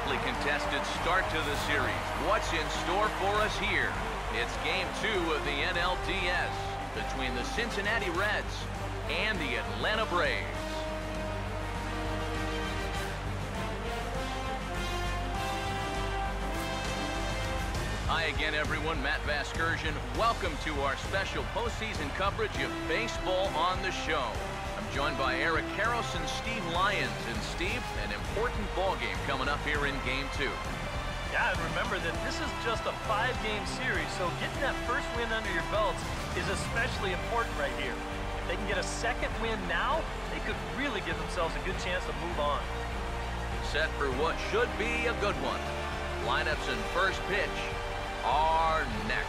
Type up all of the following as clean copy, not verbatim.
hotly contested start to the series. What's in store for us here? It's Game 2 of the NLDS between the Cincinnati Reds and the Atlanta Braves. Hi again, everyone. Matt Vasgersian. Welcome to our special postseason coverage of baseball on the show. I'm joined by Eric Karros and Steve Lyons. And Steve, an important ball game coming up here in Game 2. Yeah, and remember that this is just a 5-game series, so getting that first win under your belts is especially important right here. If they can get a second win now, they could really give themselves a good chance to move on. Set for what should be a good one. Lineups and first pitch are next.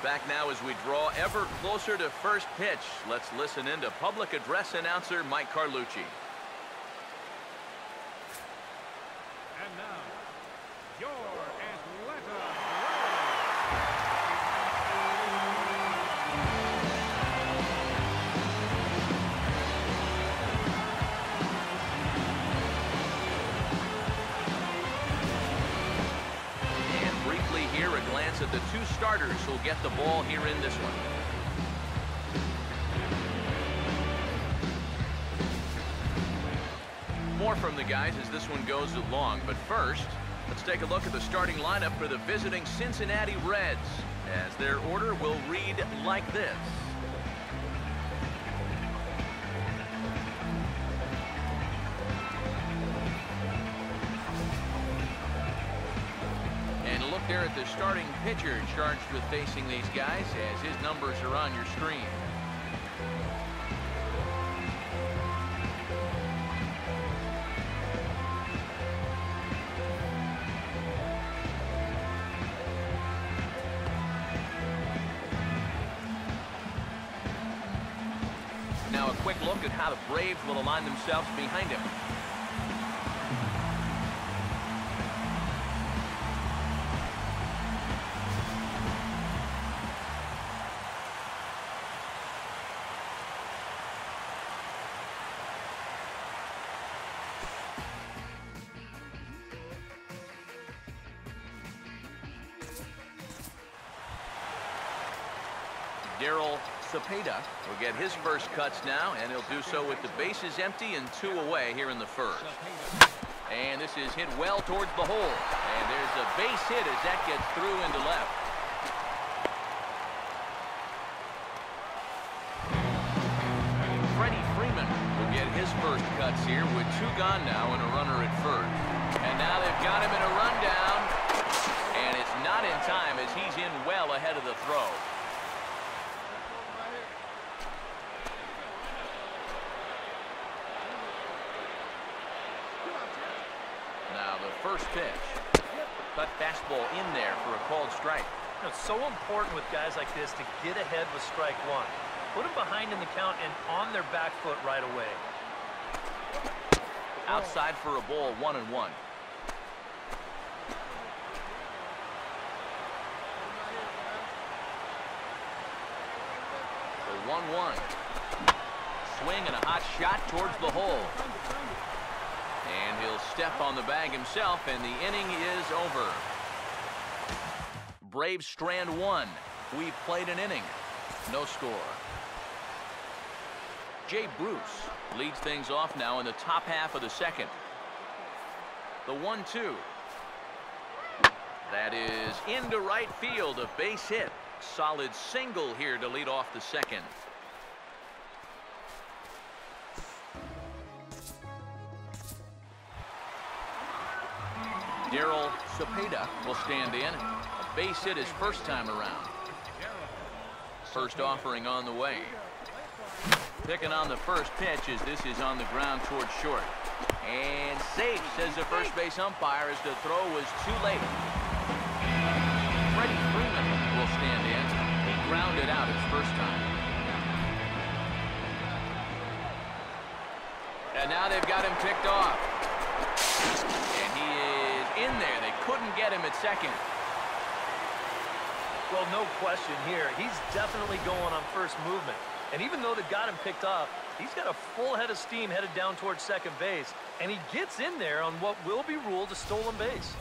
Back now as we draw ever closer to first pitch. Let's listen in to public address announcer Mike Carlucci. And now, your Atlanta Here, a glance at the two starters who'll get the ball here in this one. More from the guys as this one goes along, but first, let's take a look at the starting lineup for the visiting Cincinnati Reds, as their order will read like this. There at the starting pitcher charged with facing these guys, as his numbers are on your screen. Now a quick look at how the Braves will align themselves behind him. Dariel Cepin will get his first cuts now, and he'll do so with the bases empty and 2 away here in the first. And this is hit well towards the hole. And there's a base hit as that gets through into left. Freddie Freeman will get his first cuts here with 2 gone now and a runner at first. And now they've got him in a rundown. And it's not in time as he's in well ahead of the throw. First pitch. Cut fastball in there for a called strike. It's so important with guys like this to get ahead with strike one. Put them behind in the count and on their back foot right away. Outside for a ball, 1-1. The 1-1. Swing and a hot shot towards the hole. And he'll step on the bag himself, and the inning is over. Braves strand 1. We've played an inning. No score. Jay Bruce leads things off now in the top half of the second. The 1-2. That is into right field, a base hit. Solid single here to lead off the second. Dariel Cepin will stand in. A base hit his first time around. First offering on the way. Picking on the first pitch as this is on the ground towards short. And safe, says the first base umpire, as the throw was too late. Freddie Freeman will stand in. He grounded out his first time. And now they've got him picked off. And he is in there. They couldn't get him at second. Well, no question here. He's definitely going on first movement. And even though they got him picked off, he's got a full head of steam headed down towards second base. And he gets in there on what will be ruled a stolen base.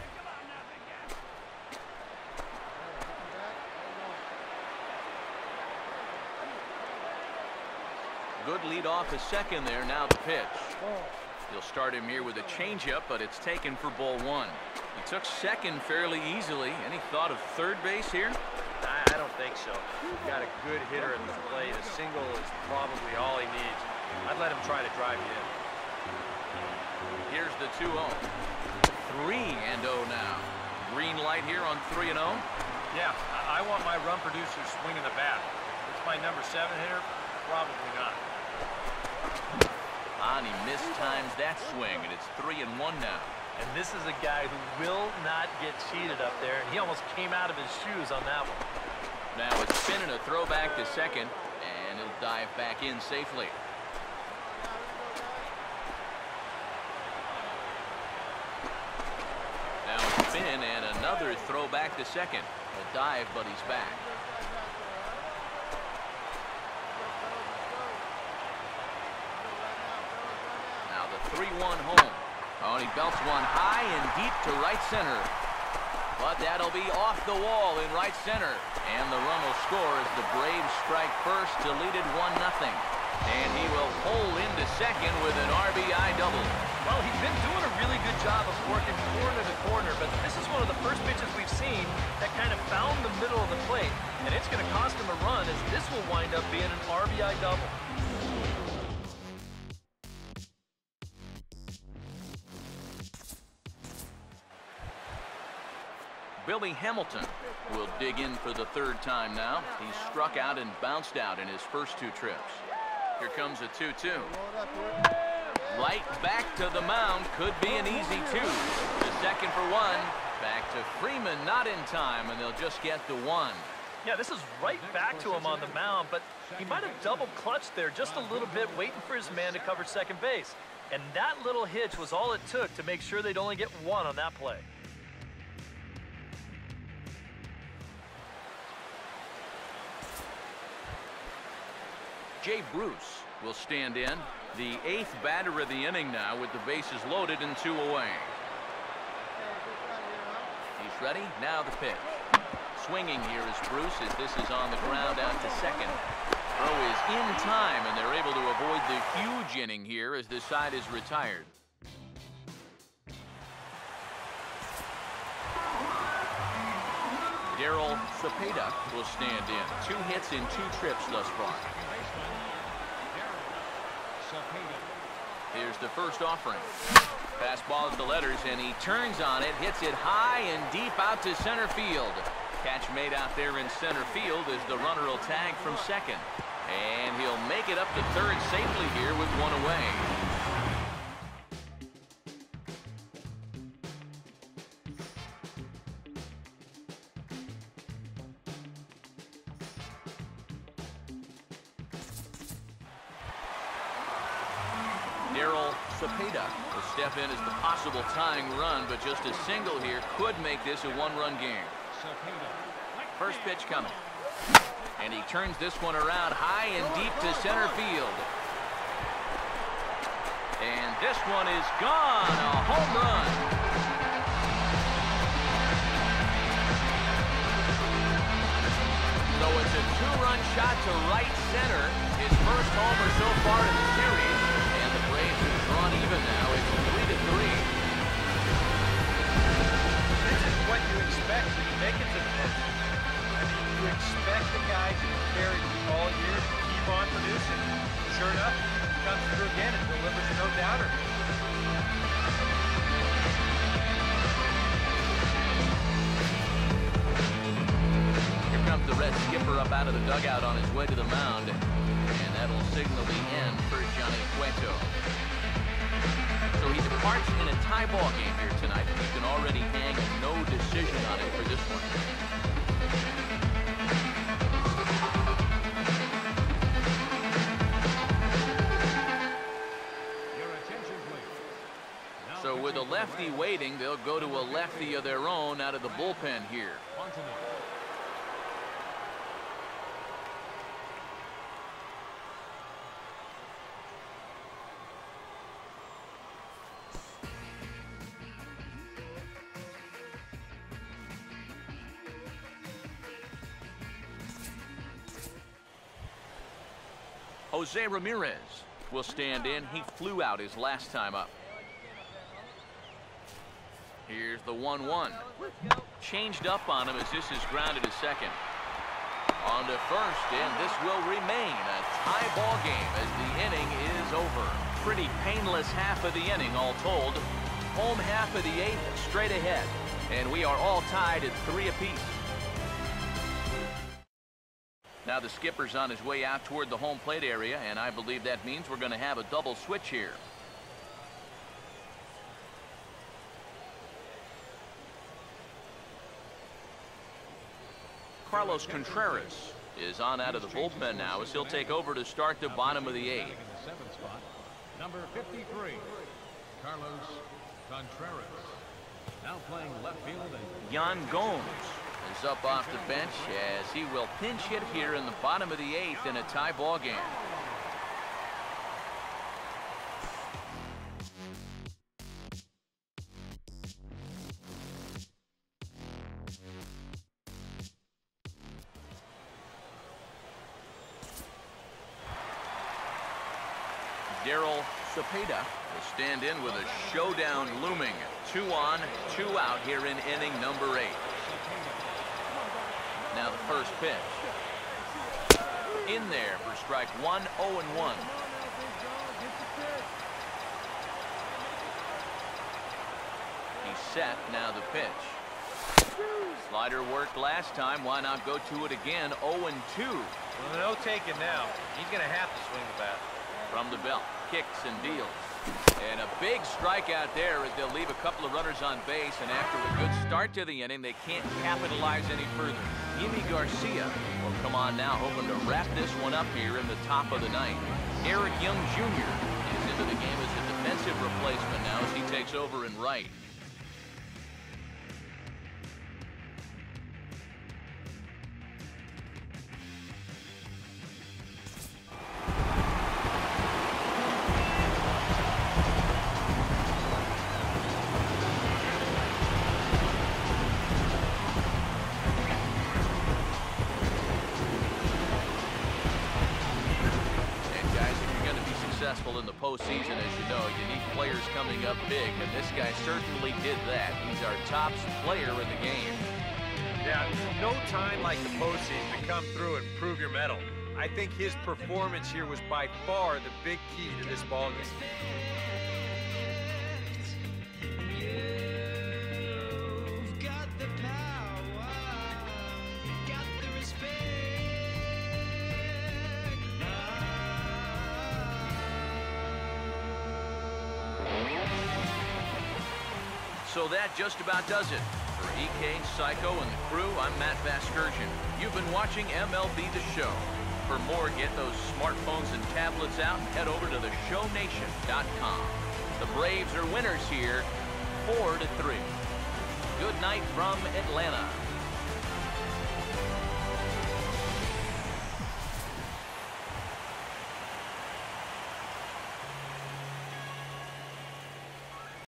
Good lead off his second there. Now the pitch. He'll start him here with a changeup, but it's taken for ball one. He took second fairly easily. Any thought of third base here? I don't think so. He's got a good hitter at the plate. A single is probably all he needs. I'd let him try to drive you in. Here's the 2-0. 3-0 now. Green light here on 3-0. Yeah, I want my run producer swinging the bat. It's my number 7 hitter? Probably not. And he mistimes that swing, and it's 3-1 now. And this is a guy who will not get cheated up there. He almost came out of his shoes on that one. Now it's spinning a throwback to second, and he'll dive back in safely. Now it's spin and another throwback to second. A dive, but he's back. Now the 3-1 home. Oh, and he belts one high and deep to right center. But that'll be off the wall in right center. And the run will score as the Braves strike first to lead it 1-0. And he will pull into second with an RBI double. Well, he's been doing a really good job of working corner to corner, but this is one of the first pitches we've seen that kind of found the middle of the plate. And it's going to cost him a run, as this will wind up being an RBI double. Billy Hamilton will dig in for the third time now. He's struck out and bounced out in his first 2 trips. Here comes a 2-2. Right back to the mound. Could be an easy 2. The second for 1. Back to Freeman, not in time, and they'll just get the 1. Yeah, this is right back to him on the mound, but he might have double clutched there just a little bit, waiting for his man to cover second base. And that little hitch was all it took to make sure they'd only get 1 on that play. Jay Bruce will stand in, the 8th batter of the inning now, with the bases loaded and 2 away. He's ready. Now the pitch. Swinging here is Bruce, as this is on the ground out to second. Throw is in time, and they're able to avoid the huge inning here as this side is retired. Dariel Cepin will stand in. 2 hits in 2 trips thus far. Here's the first offering. Fastball at the letters, and he turns on it, hits it high and deep out to center field. Catch made out there in center field as the runner will tag from second. And he'll make it up to third safely here with 1 away. Dariel Cepin will step in as the possible tying run, but just a single here could make this a 1-run game. First pitch coming. And he turns this one around high and deep to center field. And this one is gone. A home run. So it's a 2-run shot to right center. His first homer so far in the series. And the Braves have drawn even now. It's 3-3. This is what you expect when you make it to the post. I mean, you expect the guy to carry you all year to keep on producing. Sure enough, he comes through again and delivers a no-doubter. Here comes the Red skipper up out of the dugout on his way to the mound. And that'll signal the end for Johnny Cueto. So he departs in a tie ball game here tonight. You can already hang a no decision on it for this one. So with a lefty waiting, they'll go to a lefty of their own out of the bullpen here. Jose Ramirez will stand in. He flew out his last time up. Here's the 1-1. Changed up on him as this is grounded to second. On to first, and this will remain a tie ball game as the inning is over. Pretty painless half of the inning all told. Home half of the eighth straight ahead, and we are all tied at 3 apiece. Now the skipper's on his way out toward the home plate area, and I believe that means we're going to have a double switch here. Carlos Contreras is on out of the bullpen now as he'll take over to start the bottom of the eighth. Number 53, Carlos Contreras. Now playing left field. Yan Gomes is up off the bench as he will pinch hit here in the bottom of the eighth in a tie ball game. Dariel Cepin will stand in with a showdown looming. 2 on, 2 out here in inning number 8. Now the first pitch. In there for strike 1, 0-1. He's set, now the pitch. Slider worked last time, why not go to it again? 0-2. Well, no taking now. He's going to have to swing the bat. From the belt, kicks and deals. And a big strikeout there as they'll leave a couple of runners on base, and after a good start to the inning, they can't capitalize any further. Yimi Garcia will come on now, hoping to wrap this one up here in the top of the ninth. Eric Young Jr. is into the game as a defensive replacement now as he takes over in right. In the postseason, as you know, you need players coming up big, and this guy certainly did that. He's our top player in the game. Yeah, no time like the postseason to come through and prove your mettle. I think his performance here was by far the big key to this ballgame. So that just about does it. For EK, Psycho, and the crew, I'm Matt Vasgersian. You've been watching MLB The Show. For more, get those smartphones and tablets out and head over to theshownation.com. The Braves are winners here, 4-3. Good night from Atlanta.